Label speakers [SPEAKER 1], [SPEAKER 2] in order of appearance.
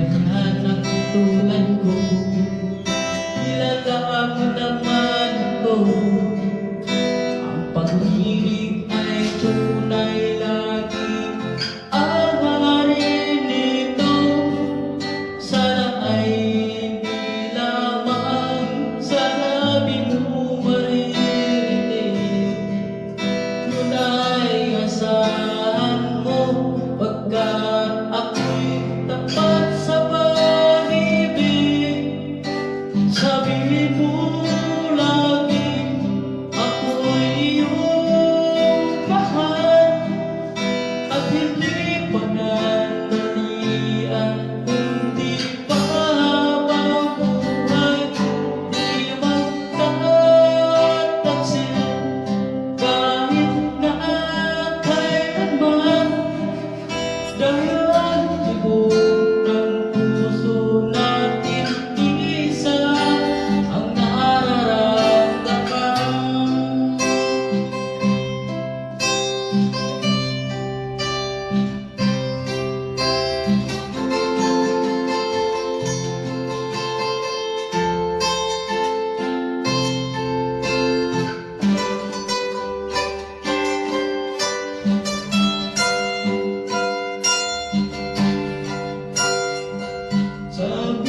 [SPEAKER 1] kaya natutulad ko. Ilatang naman ko, ang pag-ibig ay tunay lagi. Ang hangarin nito, sana ay hindi lamang sa labi mo maririnig. Yun ay asahan mo, pagkat ako'y tapat sa pag-ibig. Sabihin mo lagi, ako'y iyong mahal, at hindi panandalian, kundi pahabang buhay. Di magtataksil kahit na kailanman, dahil ang tibok ng puso natin isa ang nararamdaman. Sabi